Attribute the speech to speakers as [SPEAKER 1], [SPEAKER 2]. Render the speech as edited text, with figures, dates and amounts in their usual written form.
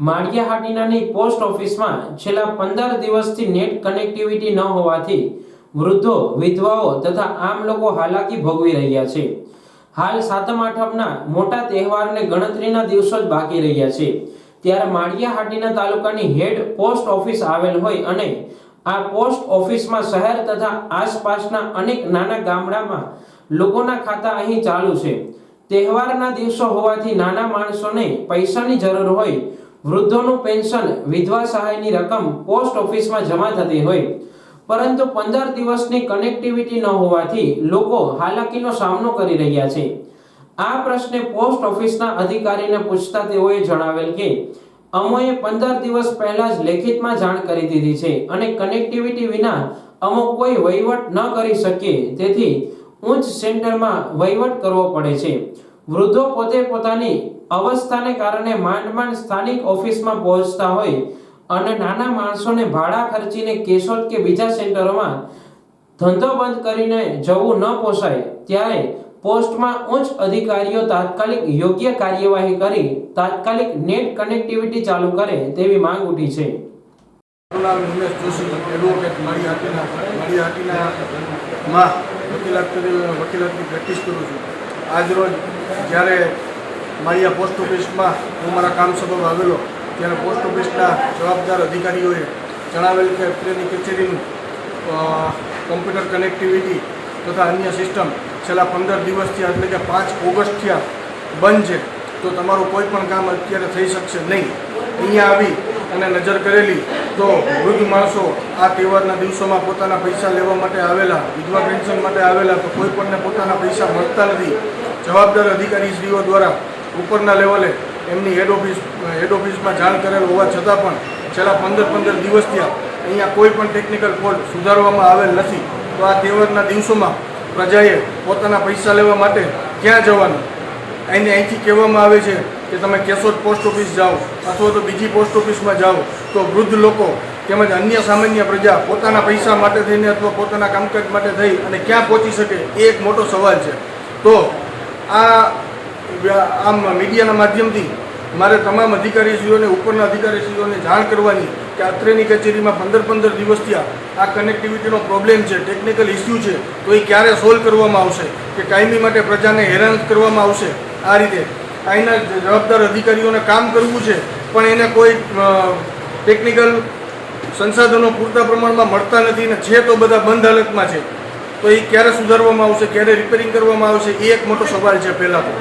[SPEAKER 1] માળિયાહાટીનાની post ઓફિસમાં છેલ્લા 15 દિવસથી નેટ કનેક્ટિવિટી ન હોવાથી વૃદ્ધો, વિધવાઓ તથા આમ લોકો હાલાકી ભોગવી રહ્યા છે। હાલ સાતમ આઠમના મોટા તહેવારને ગણતરીના દિવસો જ બાકી રહ્યા છે, ત્યારે માળિયાહાટીના તાલુકાની હેડ પોસ્ટ ઓફિસ આવેલ હોય અને આ પોસ્ટ ઓફિસમાં શહેર તથા આસપાસના અનેક નાના ગામડામાં લોકોના ખાતા અહીં ચાલુ છે। તહેવારના દિવસો હોવાથી નાના માણસોને પૈસાની જરૂર હોય, વૃદ્ધોનું પેન્શન, વિધવા સહાયની રકમ પોસ્ટ ઓફિસમાં જમા થતી હોય, પરંતુ 15 દિવસની કનેક્ટિવિટી ન હોવાથી લોકો હાલાકીનો સામનો કરી રહ્યા છે। આ પ્રશ્ને પોસ્ટ ઓફિસના અધિકારીને પૂછતા તેઓએ જણાવેલ કે અમોએ 15 દિવસ પહેલા જ લેખિતમાં જાણ કરી દીધી છે અને કનેક્ટિવિટી વિના અમો કોઈ વહીવટ ન કરી શકીએ, તેથી ઉચ્ચ સેન્ટરમાં વહીવટ કરવો પડે છે। વૃદ્ધો પોતે પોતાની અવસ્થાને કારણે માંડ સ્થાનિક ઓફિસમાં પહોંચતા હોય અને નાના માણસોને ભાડા ખર્ચીને કેશોદ કે બીજા સેન્ટરોમાં ધંધો બંધ કરીને જવું ન પોસાય, ત્યારે પોસ્ટમાં ઉચ્ચ અધિકારીઓ તાત્કાલિક યોગ્ય કાર્યવાહી કરી તાત્કાલિક નેટ કનેક્ટિવિટી ચાલુ કરે તેવી માંગ ઉઠી છે।
[SPEAKER 2] નિમેશ જોશી, એડવોકેટ, માળિયાહાટીના વકીલાતની પ્રેક્ટિસ કરું છું। આજરોજ જ્યારે માળિયા પોસ્ટ ઓફિસમાં હું મારા કામ સબબ આવેલો ત્યારે પોસ્ટ ઓફિસના જવાબદાર અધિકારીઓએ જણાવેલ કે અત્રેની કચેરીનું કોમ્પ્યુટર કનેક્ટિવિટી તથા અન્ય સિસ્ટમ છેલ્લા 15 દિવસથી એટલે કે 5 ઓગસ્ટથી બંધ છે, તો તમારું કોઈ પણ કામ અત્યારે થઈ શકશે નહીં। અહીંયા આવી અને નજર કરેલી તો વૃદ્ધ માણસો આ તહેવારના દિવસોમાં પોતાના પૈસા લેવા માટે આવેલા, વિધવા પેન્શન માટે આવેલા, તો કોઈ પણને પોતાના પૈસા મળતા નથી। જવાબદાર અધિકારીશ્રીઓ દ્વારા ઉપરના લેવલે એમની હેડ ઓફિસમાં જાણ કરેલ હોવા છતાં પણ છેલ્લા 15 દિવસથી અહીંયા કોઈ પણ ટેકનિકલ ફોલ્ટ સુધારવામાં આવેલ નથી। તો આ તહેવારના દિવસોમાં પ્રજાએ પોતાના પૈસા લેવા માટે ક્યાં જવાનું? અહીંથી કહેવામાં આવે છે કે તમે કેશોદ પોસ્ટ ઓફિસ જાઓ અથવા તો બીજી પોસ્ટ ઓફિસમાં જાઓ, તો વૃદ્ધ લોકો તેમજ અન્ય સામાન્ય પ્રજા પોતાના પૈસા માટે થઈને અથવા પોતાના કામકાજ માટે થઈ અને ક્યાં પહોંચી શકે એ એક મોટો સવાલ છે। તો આમ મીડિયાના માધ્યમથી મારે તમામ અધિકારીશ્રીઓને, ઉપરના અધિકારીશ્રીઓને જાણ કરવાની કે અત્રેની કચેરીમાં 15 દિવસથી આ કનેક્ટિવિટીનો પ્રોબ્લેમ છે, ટેકનિકલ ઇસ્યુ છે, તો એ ક્યારે સોલ્વ કરવામાં આવશે કે કાયમી માટે પ્રજાને હેરાન કરવામાં આવશે? આ રીતે અહીંના જવાબદાર અધિકારીઓને કામ કરવું છે પણ એને કોઈ ટેકનિકલ સંસાધનો પૂરતા પ્રમાણમાં મળતા નથી ને છે તો બધા બંધ હાલતમાં છે, તો એ ક્યારે સુધારવામાં આવશે, ક્યારે રિપેરિંગ કરવામાં આવશે, એ એક મોટો સવાલ છે પહેલાં તો।